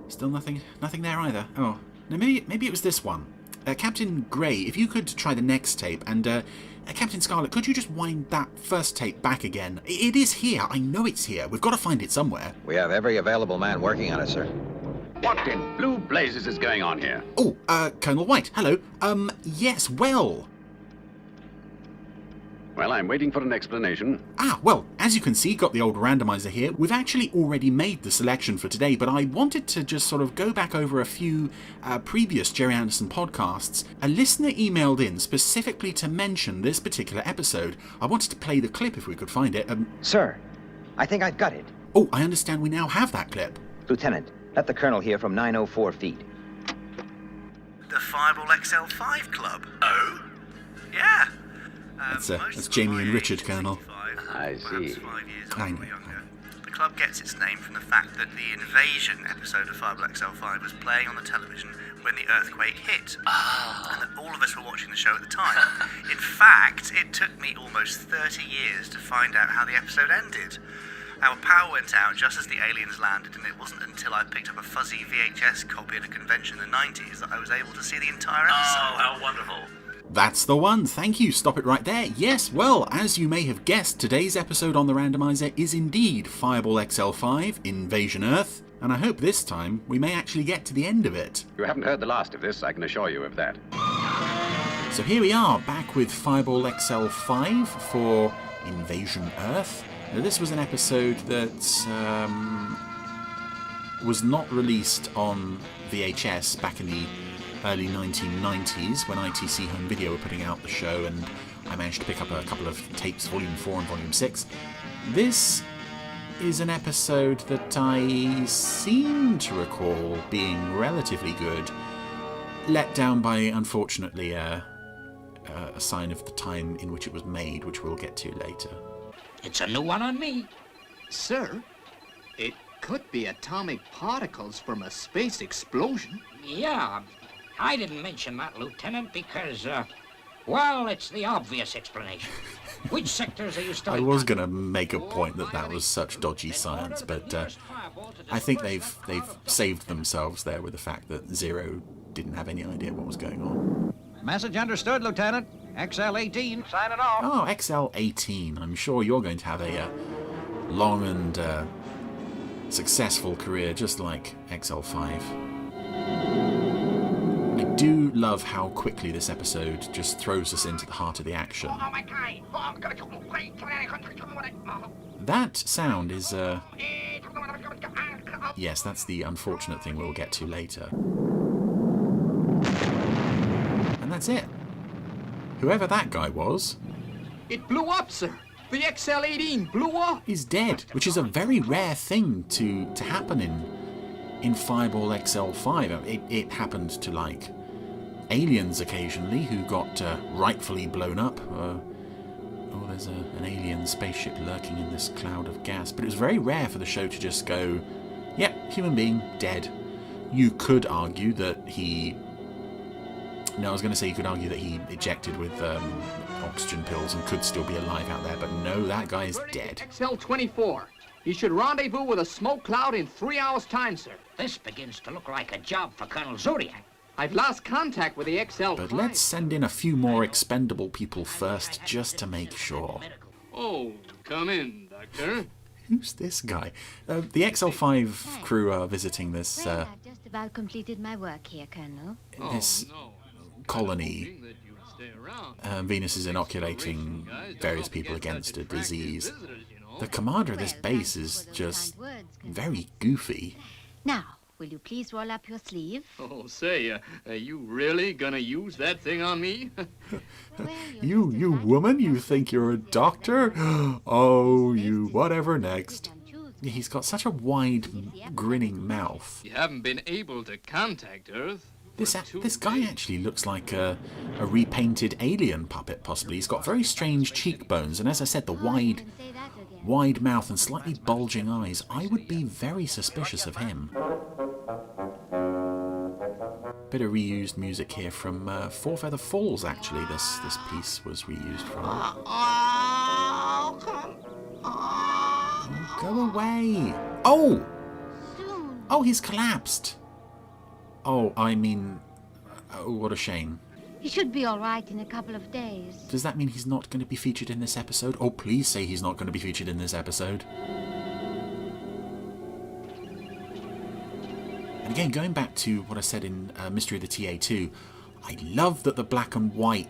Still nothing there either. Oh, no, maybe it was this one. Captain Grey, if you could try the next tape, and Captain Scarlet, could you just wind that first tape back again? It is here. I know it's here. We've got to find it somewhere. We have every available man working on it, sir. What in blue blazes is going on here? Oh, Colonel White, hello. Yes, well... Well, I'm waiting for an explanation. Well, as you can see, got the old randomiser here. We've actually already made the selection for today, but I wanted to just sort of go back over a few previous Jerry Anderson podcasts. A listener emailed in specifically to mention this particular episode. I wanted to play the clip if we could find it. Sir, I think I've got it. Oh, I understand we now have that clip. Lieutenant, let the Colonel hear from 904 feet. The Fireball XL5 Club. Oh? Yeah. That's Jamie and Richard, Colonel. I see. 5 years old or younger. The club gets its name from the fact that the Invasion episode of Fireball XL5 was playing on the television when the earthquake hit. And that all of us were watching the show at the time. In fact, it took me almost 30 years to find out how the episode ended. Our power went out just as the aliens landed, and it wasn't until I picked up a fuzzy VHS copy at a convention in the 90s that I was able to see the entire episode. Oh, how wonderful. That's the one. Thank you. Stop it right there. Yes, well, as you may have guessed, today's episode on the randomizer is indeed Fireball XL5, Invasion Earth, and I hope this time we may actually get to the end of it. You haven't heard the last of this, I can assure you of that. So here we are, back with Fireball XL5 for Invasion Earth. Now, this was an episode that was not released on VHS back in the early 1990s when ITC Home Video were putting out the show, and I managed to pick up a couple of tapes, Volume 4 and Volume 6. This is an episode that I seem to recall being relatively good, let down by, unfortunately, a sign of the time in which it was made, which we'll get to later. It's a new one on me. Sir, it could be atomic particles from a space explosion. Yeah, I didn't mention that, Lieutenant, because, well, it's the obvious explanation. Which sectors are you studying? I was going to make a point that was such dodgy science, but I think they've saved themselves there with the fact that Zero didn't have any idea what was going on. Message understood, Lieutenant. XL18, signing off. Oh, XL18. I'm sure you're going to have a long and successful career, just like XL5. I do love how quickly this episode just throws us into the heart of the action. That sound is, yes, that's the unfortunate thing we'll get to later. And that's it. Whoever that guy was... It blew up, sir. The XL18 blew up. Is dead, which is a very rare thing to happen in Fireball XL5. It happened to, like, aliens occasionally who got rightfully blown up. Oh, there's an alien spaceship lurking in this cloud of gas. But it was very rare for the show to just go, yep, human being, dead. You could argue that he... No, I was going to say you could argue that he ejected with oxygen pills and could still be alive out there, but no, that guy is dead. XL24. He should rendezvous with a smoke cloud in 3 hours' time, sir. This begins to look like a job for Colonel Zodiac. I've lost contact with the XL5. But let's send in a few more expendable people first, just to make sure. Oh, come in, Doctor. Who's this guy? The XL5 crew are visiting this I've just about completed my work here, Colonel. this colony. Venus is inoculating various people against a disease. The commander of this base is just very goofy. Now, will you please roll up your sleeve? Oh, say, are you really gonna use that thing on me? You woman, you think you're a doctor? Oh, you whatever next. He's got such a wide, grinning mouth. You haven't been able to contact Earth. This guy actually looks like a repainted alien puppet, possibly. He's got very strange cheekbones, and as I said, the wide mouth and slightly bulging eyes. I would be very suspicious of him. Bit of reused music here from Four Feather Falls, actually. This piece was reused from. Oh, go away! Oh! Oh, he's collapsed. Oh, I mean... Oh, what a shame. He should be all right in a couple of days. Does that mean he's not going to be featured in this episode? Oh, please say he's not going to be featured in this episode. And again, going back to what I said in Mystery of the TA2, I love that the black and white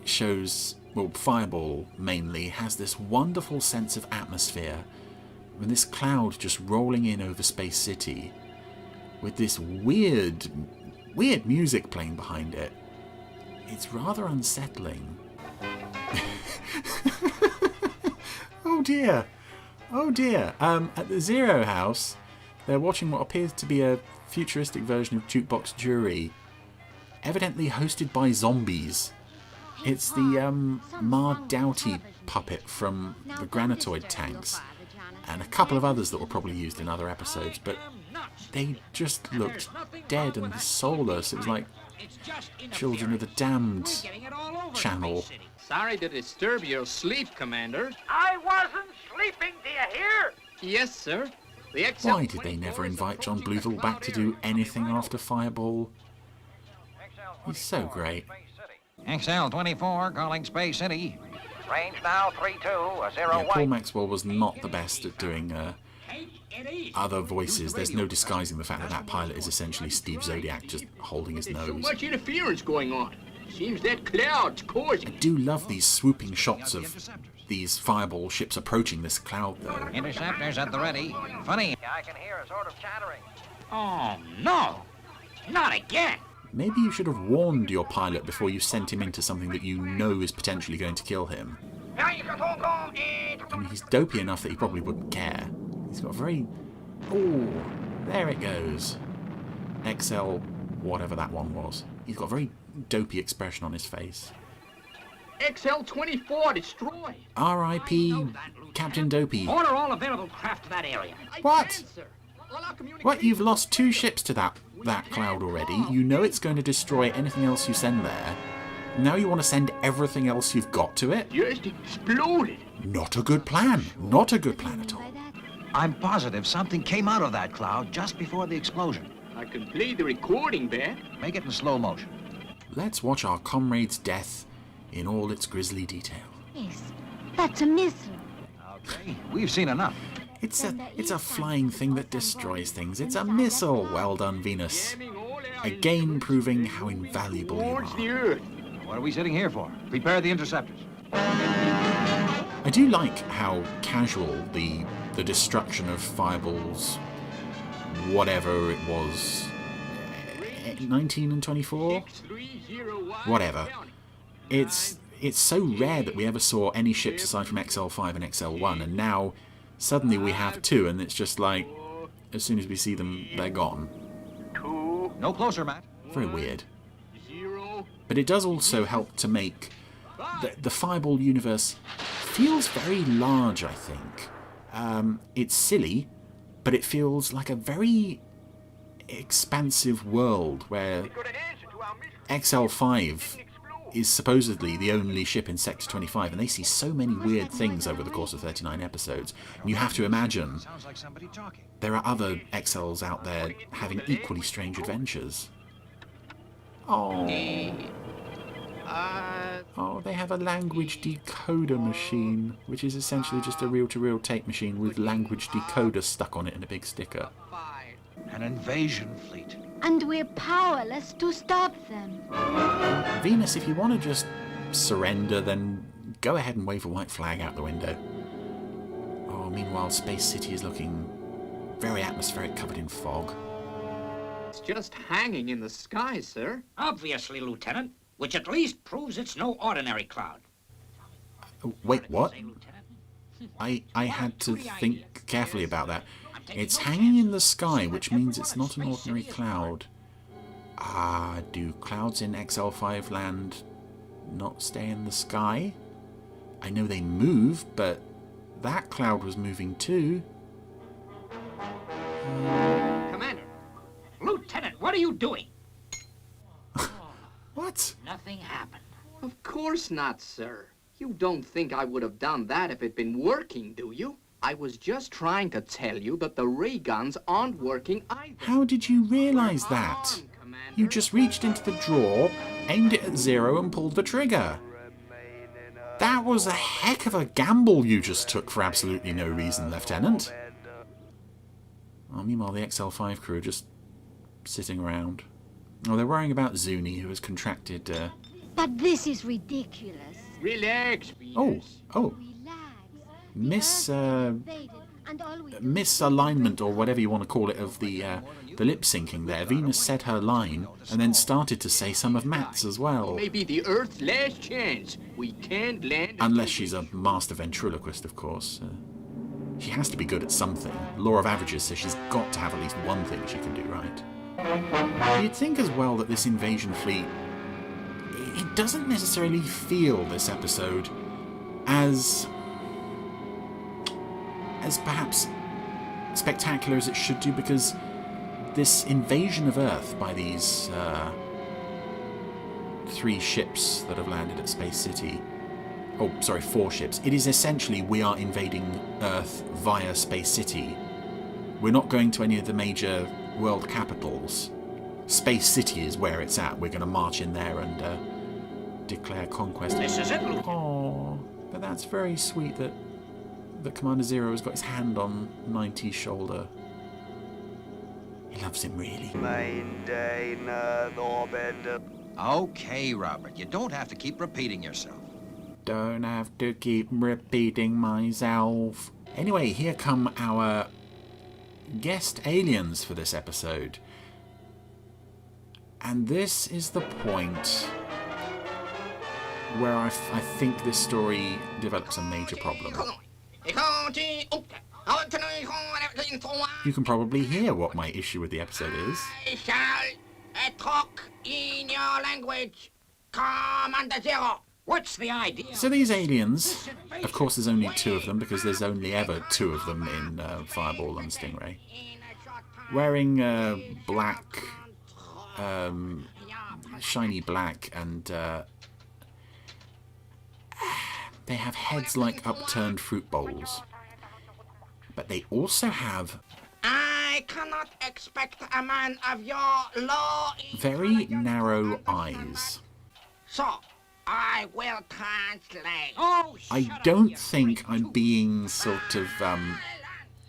shows, well, Fireball mainly, has this wonderful sense of atmosphere. With this cloud just rolling in over Space City, with this weird music playing behind it. It's rather unsettling. Oh dear. Oh dear. At the Zero House, they're watching what appears to be a futuristic version of Jukebox Jury, evidently hosted by zombies. It's the Ma Doughty puppet from the Granitoid tanks, and a couple of others that were probably used in other episodes, but they just looked dead and soulless. It was like Children of the Damned channel. Sorry to disturb your sleep, Commander. I wasn't sleeping, do you hear? Yes, sir. The XL Why did they never invite John Bluthal back to do anything after Fireball? He's so great. XL24 calling Space City. Range now 3201. Yeah, Paul Maxwell was not the best at doing other voices. There's no disguising the fact that that pilot is essentially Steve Zodiac just holding his There's so nose. much interference going on. Seems that cloud's I causing. do love these swooping shots of these Fireball ships approaching this cloud, though. Interceptors at the ready. Funny. I can hear a sort of chattering. Oh, no. Not again. Maybe you should have warned your pilot before you sent him into something that you know is potentially going to kill him. I mean, he's dopey enough that he probably wouldn't care. He's got a very... Oh, there it goes. XL, whatever that one was. He's got a very dopey expression on his face. XL24 destroyed. R.I.P. Captain Dopey. Order all available craft to that area. What? All our What? You've lost 2 ships to that cloud already. You know it's going to destroy anything else you send there. Now you want to send everything else you've got to it? Just exploded. Not a good plan. Not a good plan at all. I'm positive something came out of that cloud just before the explosion. I can play the recording back. Make it in slow motion. Let's watch our comrade's death in all its grisly detail. Yes, that's a missile. Okay, we've seen enough. It's a flying thing that destroys things. It's a missile. Well done, Venus. Jamming all our Again proving how invaluable you towards the are. Earth. What are we sitting here for? Prepare the interceptors. I do like how casual the destruction of Fireball's whatever it was, 19 and 24? 6301 Whatever. County. It's so rare that we ever saw any ships aside from XL5 and XL1, and now suddenly we have 2, and it's just like, as soon as we see them, they're gone. 2 No closer, Matt. Very weird. 0. But it does also help to make the Fireball universe feels very large, I think. It's silly, but it feels like a very expansive world where XL5 is supposedly the only ship in Sector 25, and they see so many weird things over the course of 39 episodes. And you have to imagine Sounds like somebody talking. there are other XLs out there having equally strange adventures. Oh. Oh, they have a language decoder machine, which is essentially just a reel-to-reel tape machine with language decoder stuck on it and a big sticker. An invasion fleet. And we're powerless to stop them. Venus, if you want to just surrender, then go ahead and wave a white flag out the window. Oh, meanwhile, Space City is looking very atmospheric, covered in fog. It's just hanging in the sky, sir. Obviously, Lieutenant, which at least proves it's no ordinary cloud. Oh, wait, what? Say, Lieutenant? I had to think carefully about that. It's hanging in the sky, which means it's not an ordinary cloud. Ah, do clouds in XL5 land not stay in the sky? I know they move, but that cloud was moving too. Commander, Lieutenant, what are you doing? What? Nothing happened. of course not, sir. You don't think I would have done that if it'd been working, do you? I was just trying to tell you that the ray guns aren't working either. How did you realise that? You just reached into the drawer, aimed it at Zero and pulled the trigger. That was a heck of a gamble you just took for absolutely no reason, Lieutenant. Oh, meanwhile, the XL5 crew are just sitting around. Oh, they're worrying about Zuni, who has contracted... But this is ridiculous. Relax, Oh, Relax. misalignment, or whatever you want to call it, of the lip syncing there. Venus said her line and then started to say some of Matt's as well. Maybe the Earth's last chance. We can't land... Unless she's a master ventriloquist, of course. She has to be good at something. Law of averages says she's got to have at least one thing she can do right. You'd think as well that this invasion fleet... It doesn't necessarily feel, this episode, as perhaps spectacular as it should do, because this invasion of Earth by these 3 ships that have landed at Space City... Oh, sorry, 4 ships. It is essentially we are invading Earth via Space City. We're not going to any of the major world capitals. Space City is where it's at. We're going to march in there and declare conquest. This is it, Luke. Oh, but that's very sweet that Commander Zero has got his hand on 90's shoulder. He loves him, really. Okay, Robert, you don't have to keep repeating yourself. Don't have to keep repeating myself. Anyway, here come our guest aliens for this episode. And this is the point where I think this story develops a major problem. You can probably hear what my issue with the episode is. I shall talk in your language, Commander Zero. What's the idea? So these aliens, of course there's only 2 of them because there's only ever 2 of them in Fireball and Stingray, wearing black, shiny black, and they have heads like upturned fruit bowls. But they also have... I cannot expect a man of your low... very narrow eyes. So, I will translate. Oh, I don't think I'm being sort of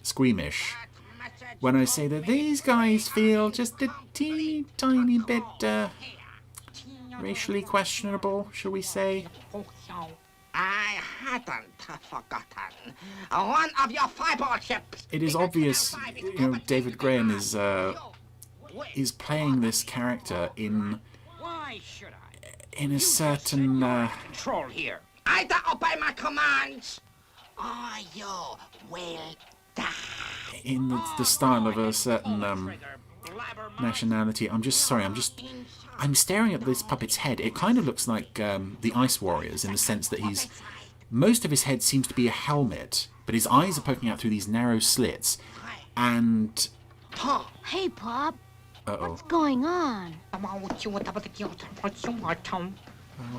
squeamish when I say that these guys feel just a teeny tiny bit racially questionable, shall we say? I hadn't forgotten. One of your fireball ships. It is obvious, you know, David Graham is playing this character in Why should I? in a certain Control here. I don't obey my commands. Or you will die. in the style of a certain nationality. I'm staring at this puppet's head. It kind of looks like the Ice Warriors in the sense that most of his head seems to be a helmet, but his eyes are poking out through these narrow slits. And Hey, Pop. uh-oh. What's going on?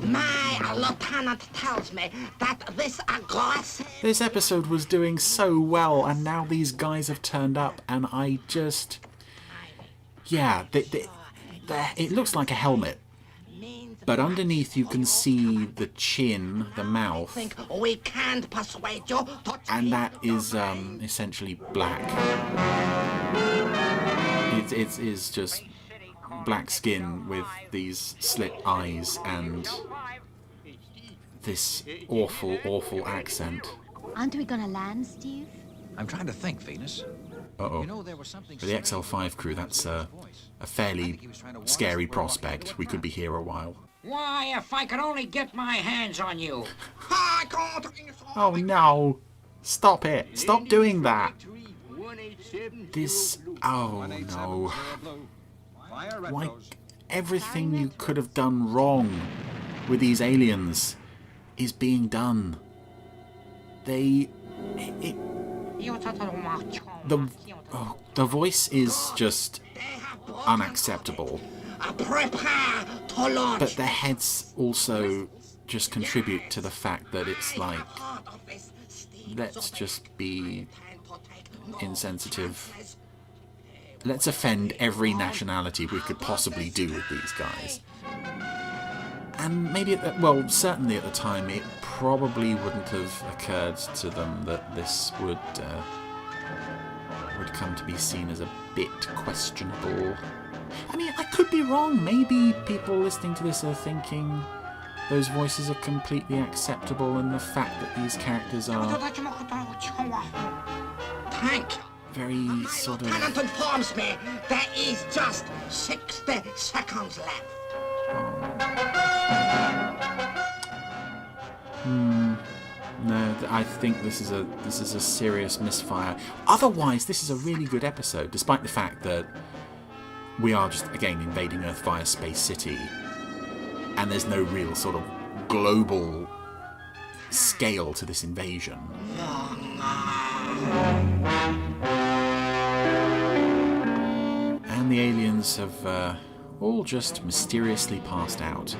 My lieutenant tells me that this aggressive... This episode was doing so well, and now these guys have turned up, and I just... Yeah, it looks like a helmet. But underneath you can see the chin, the mouth, We can't persuade you to... and that is essentially black. It is just black skin with these slit eyes and this awful, awful accent. Aren't we gonna land, Steve? I'm trying to think, Venus. Uh-oh. You know, there was something For the XL5 crew, that's a fairly scary prospect. We could be here a while. Why, if I could only get my hands on you. Oh no! Stop it! Stop doing that! This... Oh no. Why... Everything you could have done wrong with these aliens is being done. The voice is just unacceptable. Prepare to launch. But their heads also just contribute to the fact that it's like let's just be insensitive. Let's offend every nationality we could possibly do with these guys. And maybe, certainly at the time, it probably wouldn't have occurred to them that this would come to be seen as a bit questionable. I mean, I could be wrong. Maybe people listening to this are thinking those voices are completely acceptable, and the fact that these characters are very sort of... Tenant informs me there is just 60 seconds left. No, I think this is a serious misfire. Otherwise, this is a really good episode, despite the fact that we are just, again, invading Earth via Space City, and there's no real sort of global scale to this invasion. And the aliens have all just mysteriously passed out.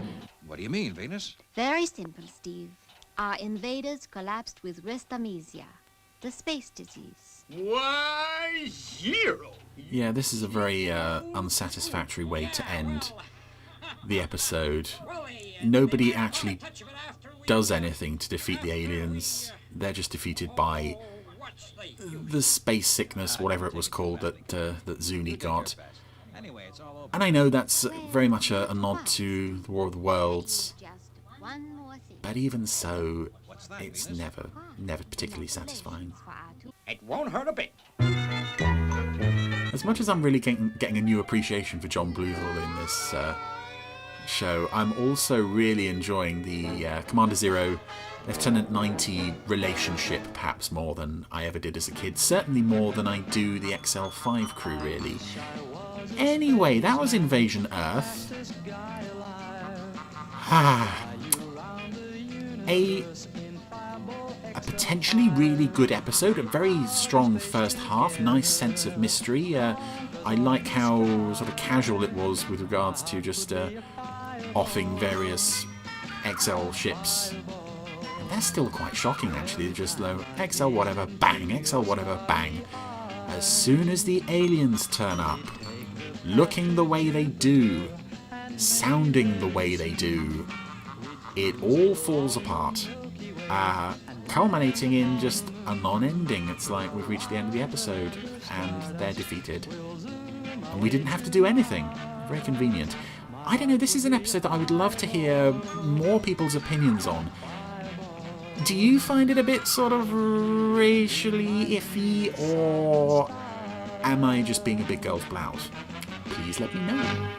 What do you mean, Venus? Very simple, Steve. Our invaders collapsed with Randomiser, the space disease. Why, zero? Yeah, this is a very unsatisfactory way to end the episode. Nobody actually does anything to defeat the aliens. They're just defeated by the space sickness, whatever it was called, that Zuni got. And I know that's very much a nod to the War of the Worlds, but even so, it's never particularly satisfying. It won't hurt a bit. As much as I'm really getting a new appreciation for John Bluthal in this show, I'm also really enjoying the Commander Zero, Lieutenant 90 relationship perhaps more than I ever did as a kid. Certainly more than I do the XL5 crew, really. Anyway, that was Invasion Earth. A potentially really good episode, a very strong first half, nice sense of mystery. I like how sort of casual it was with regards to just offing various XL ships. And that's still quite shocking, actually. Just low XL whatever, bang, XL whatever, bang. As soon as the aliens turn up, looking the way they do, sounding the way they do, it all falls apart. Culminating in just a non-ending. It's like we've reached the end of the episode and they're defeated. And we didn't have to do anything. Very convenient. I don't know, this is an episode that I would love to hear more people's opinions on. Do you find it a bit sort of racially iffy, or am I just being a big girl's blouse? Please let me know.